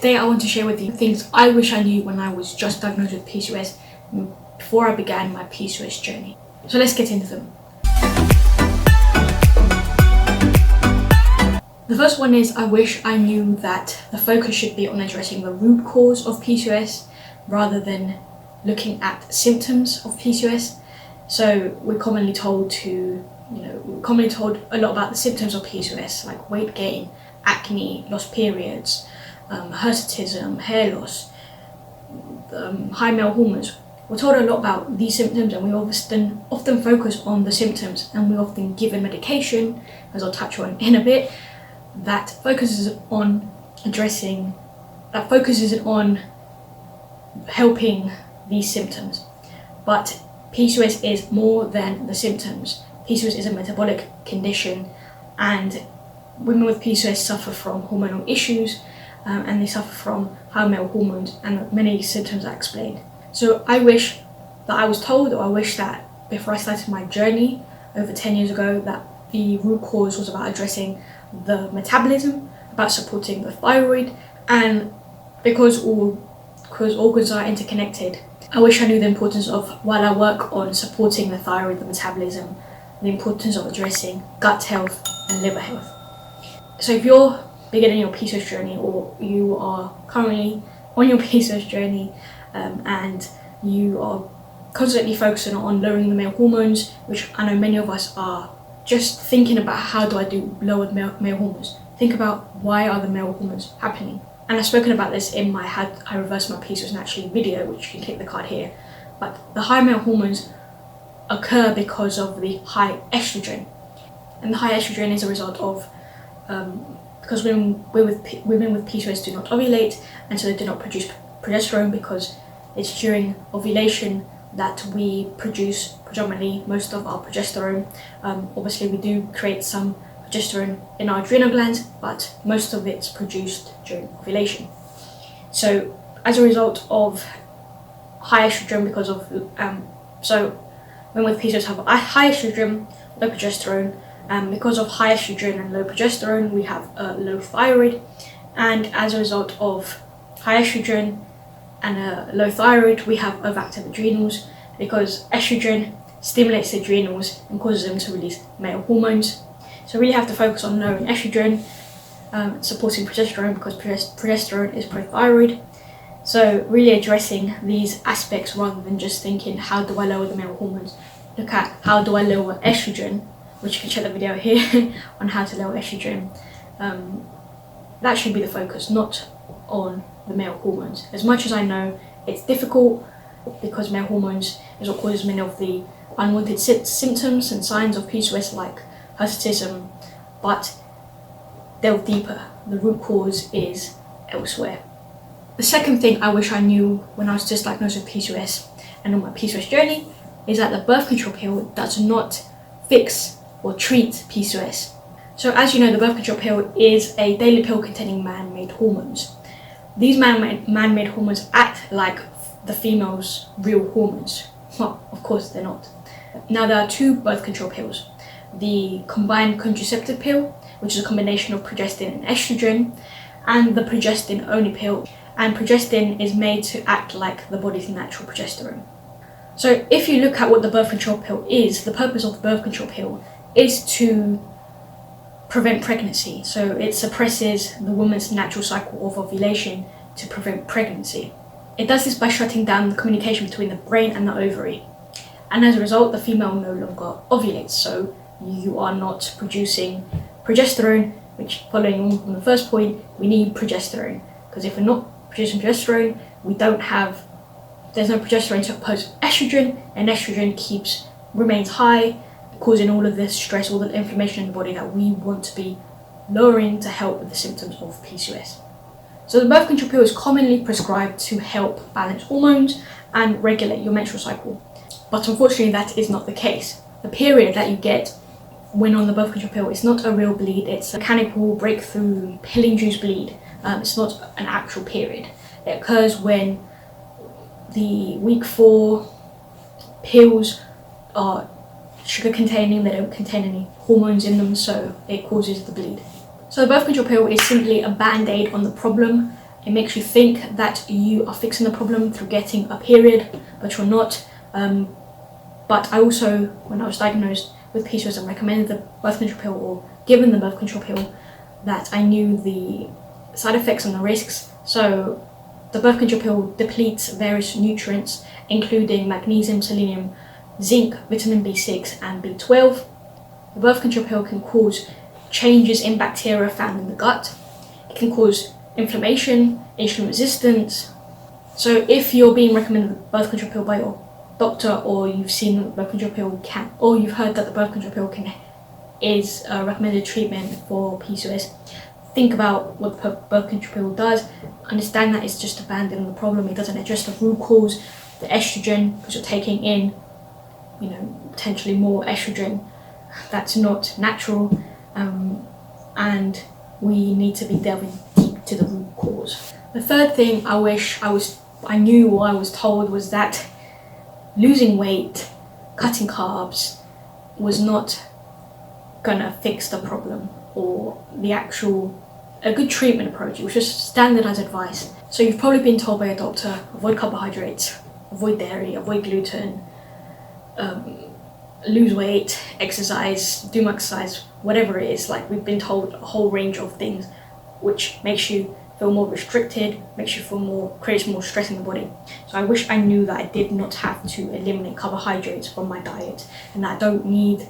Today I want to share with you things I wish I knew when I was just diagnosed with PCOS before I began my PCOS journey. So let's get into them. The first one is I wish I knew that the focus should be on addressing the root cause of PCOS rather than looking at symptoms of PCOS. So we're commonly told a lot about the symptoms of PCOS, like weight gain, acne, lost periods, hirsutism, hair loss, high male hormones. We're told a lot about these symptoms, and we often focus on the symptoms, and we often give a medication, as I'll touch on in a bit, that focuses on helping these symptoms. But PCOS is more than the symptoms. PCOS is a metabolic condition, and women with PCOS suffer from hormonal issues, and they suffer from high male hormones, and many symptoms are explained. So I wish that I was told, or I wish that before I started my journey over 10 years ago, that the root cause was about addressing the metabolism, about supporting the thyroid, and because organs are interconnected, I wish I knew the importance of, while I work on supporting the thyroid, the metabolism, the importance of addressing gut health and liver health. So if you're beginning your PCOS journey, or you are currently on your PCOS journey, and you are constantly focusing on lowering the male hormones, which I know many of us are just thinking about, how do I do lower male hormones? Think about, why are the male hormones happening? And I've spoken about this in my How I Reversed My PCOS Naturally video, which you can click the card here. But the high male hormones occur because of the high estrogen. And the high estrogen is a result of, because women with PCOS do not ovulate, and so they do not produce progesterone, because it's during ovulation that we produce predominantly most of our progesterone. Obviously we do create some progesterone in our adrenal glands, but most of it's produced during ovulation. So as a result of high estrogen, because of so women with PCOS have high estrogen, low progesterone. Because of high estrogen and low progesterone, we have a low thyroid, and as a result of high estrogen and a low thyroid, we have overactive adrenals, because estrogen stimulates the adrenals and causes them to release male hormones. So really have to focus on lowering estrogen, supporting progesterone, because progesterone is pro-thyroid. So really addressing these aspects rather than just thinking, how do I lower the male hormones? Look at, how do I lower estrogen, which you can check the video here on how to lower estrogen. That should be the focus, not on the male hormones. As much as I know it's difficult, because male hormones is what causes many of the unwanted symptoms and signs of PCOS, like hirsutism, but delve deeper. The root cause is elsewhere. The second thing I wish I knew when I was just diagnosed with PCOS and on my PCOS journey is that the birth control pill does not fix or treat PCOS. So as you know, the birth control pill is a daily pill containing man-made hormones. These man-made hormones act like the female's real hormones. Well, of course they're not. Now there are two birth control pills. The combined contraceptive pill, which is a combination of progestin and estrogen, and the progestin only pill. And progestin is made to act like the body's natural progesterone. So if you look at what the birth control pill is, the purpose of the birth control pill is to prevent pregnancy. So it suppresses the woman's natural cycle of ovulation to prevent pregnancy. It does this by shutting down the communication between the brain and the ovary. And as a result, the female no longer ovulates. So you are not producing progesterone, which, following on from the first point, we need progesterone. Because if we're not producing progesterone, there's no progesterone to oppose estrogen, and estrogen remains high, causing all of this stress, all the inflammation in the body that we want to be lowering to help with the symptoms of PCOS. So the birth control pill is commonly prescribed to help balance hormones and regulate your menstrual cycle. But unfortunately that is not the case. The period that you get when on the birth control pill is not a real bleed, it's a mechanical breakthrough pill-induced bleed. It's not an actual period. It occurs when the week 4 pills are sugar containing, they don't contain any hormones in them, so it causes the bleed. So the birth control pill is simply a band-aid on the problem, It makes you think that you are fixing the problem through getting a period, but you're not. But I also, when I was diagnosed with PCOS and recommended the birth control pill or given the birth control pill, that I knew the side effects and the risks. So the birth control pill depletes various nutrients, including magnesium, selenium, zinc, vitamin B6 and B12. The birth control pill can cause changes in bacteria found in the gut. It can cause inflammation, insulin resistance. So if you're being recommended the birth control pill by your doctor, or you've seen the birth control pill or you've heard that the birth control pill is a recommended treatment for PCOS, think about what the birth control pill does. Understand that it's just abandoning the problem. It doesn't address the root cause, the estrogen, because you're taking in, potentially more estrogen that's not natural, and we need to be delving deep to the root cause. The third thing I knew or I was told was that losing weight, cutting carbs was not gonna fix the problem or a good treatment approach. It was just standardized advice. So you've probably been told by a doctor, avoid carbohydrates, avoid dairy, avoid gluten, lose weight, exercise, do more exercise, whatever it is. Like, we've been told a whole range of things which makes you feel more restricted, creates more stress in the body. So I wish I knew that I did not have to eliminate carbohydrates from my diet, and that I don't need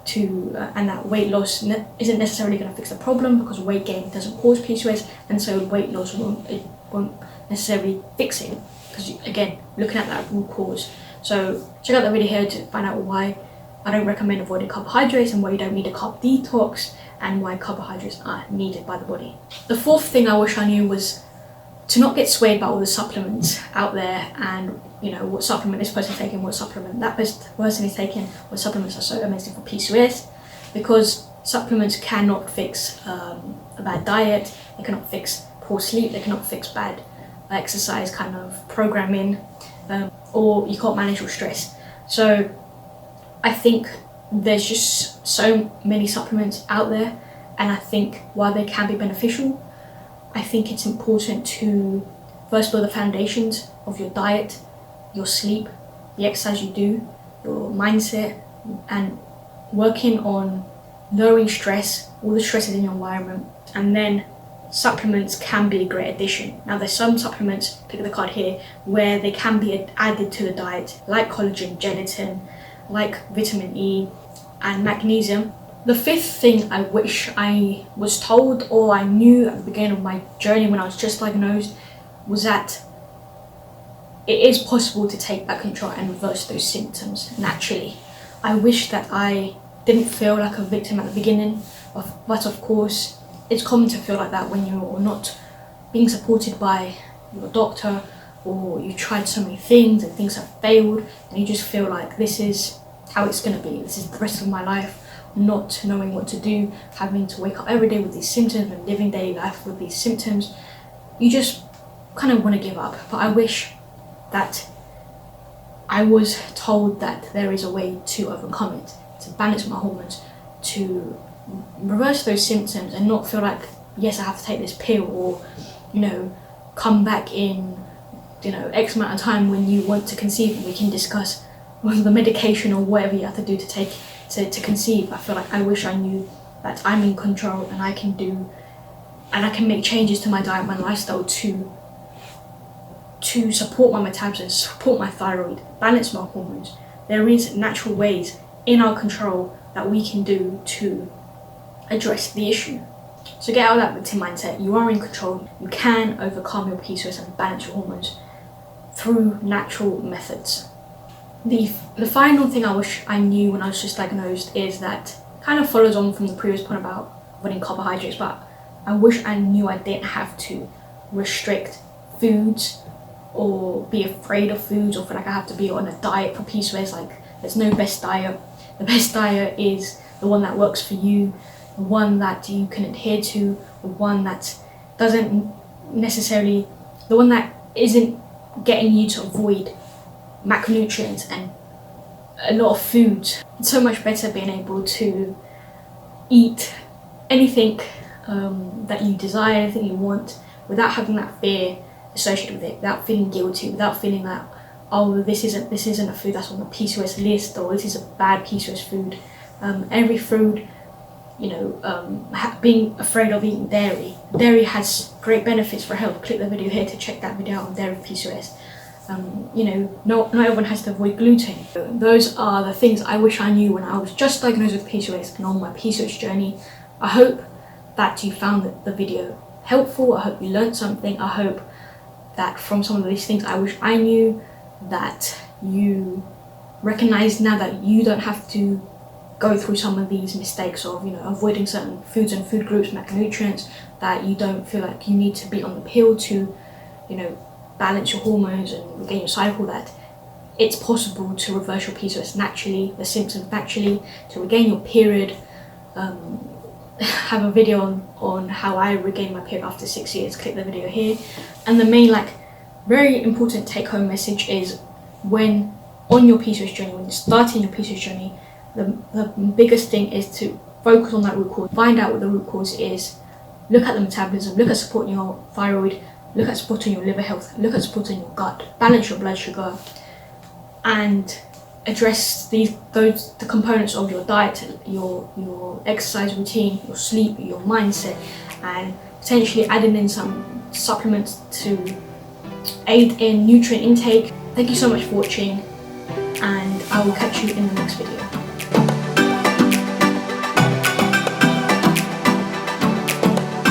to, and that weight loss isn't necessarily going to fix the problem, because weight gain doesn't cause PCOS, and so weight loss won't necessarily fix it, because again, looking at that root cause. So check out the video here to find out why I don't recommend avoiding carbohydrates and why you don't need a carb detox, and why carbohydrates are needed by the body. The fourth thing I wish I knew was to not get swayed by all the supplements out there, and what supplement this person's taking, what supplement that person is taking, what supplements are so amazing for PCOS, because supplements cannot fix a bad diet, they cannot fix poor sleep, they cannot fix bad exercise kind of programming, or you can't manage your stress. So I think there's just so many supplements out there, and I think while they can be beneficial, I think it's important to first build the foundations of your diet, your sleep, the exercise you do, your mindset, and working on lowering stress, all the stresses in your environment, and then supplements can be a great addition. Now there's some supplements, pick the card here, where they can be added to the diet, like collagen, gelatin, like vitamin E and magnesium. The fifth thing I wish I was told or I knew at the beginning of my journey when I was just diagnosed was that it is possible to take back control and reverse those symptoms naturally. I wish that I didn't feel like a victim at the beginning, but of course it's common to feel like that when you're not being supported by your doctor, or you tried so many things and things have failed, and you just feel like this is how it's going to be, this is the rest of my life, not knowing what to do, having to wake up every day with these symptoms and living daily life with these symptoms. You just kind of want to give up. But I wish that I was told that there is a way to overcome it, to balance my hormones, to reverse those symptoms and not feel like, yes, I have to take this pill, or come back in X amount of time when you want to conceive, and we can discuss the medication or whatever you have to do to conceive. I feel like I wish I knew that I'm in control, and I can make changes to my diet, my lifestyle to support my metabolism, support my thyroid, balance my hormones. There is natural ways in our control that we can do to address the issue. So get out of that victim mindset. You are in control. You can overcome your PCOS and balance your hormones through natural methods. The final thing I wish I knew when I was just diagnosed is that kind of follows on from the previous point about avoiding carbohydrates, but I wish I knew I didn't have to restrict foods or be afraid of foods or feel like I have to be on a diet for PCOS. Like, there's no best diet. The best diet is the one that works for you, the one that you can adhere to, the one that isn't getting you to avoid macronutrients and a lot of foods. It's so much better being able to eat anything that you desire, anything you want, without having that fear associated with it, without feeling guilty, without feeling that, oh, this isn't a food that's on the PCOS list, or this is a bad PCOS food. Every food, being afraid of eating dairy. Dairy has great benefits for health. Click the video here to check that video out on dairy PCOS. Not everyone has to avoid gluten. Those are the things I wish I knew when I was just diagnosed with PCOS and on my PCOS journey. I hope that you found the video helpful. I hope you learned something. I hope that from some of these things I wish I knew, that you recognize now that you don't have to go through some of these mistakes of avoiding certain foods and food groups, macronutrients, that you don't feel like you need to be on the pill to balance your hormones and regain your cycle, that it's possible to reverse your PCOS naturally, the symptoms naturally, to regain your period. Have a video on how I regained my period after 6 years. Click the video here. And the main very important take-home message is, when on your PCOS journey, when you're starting your PCOS journey, the biggest thing is to focus on that root cause. Find out what the root cause is. Look at the metabolism, look at supporting your thyroid, look at supporting your liver health, look at supporting your gut, balance your blood sugar, and address the components of your diet, your exercise routine, your sleep, your mindset, and potentially adding in some supplements to aid in nutrient intake. Thank you so much for watching, and I will catch you in the next video.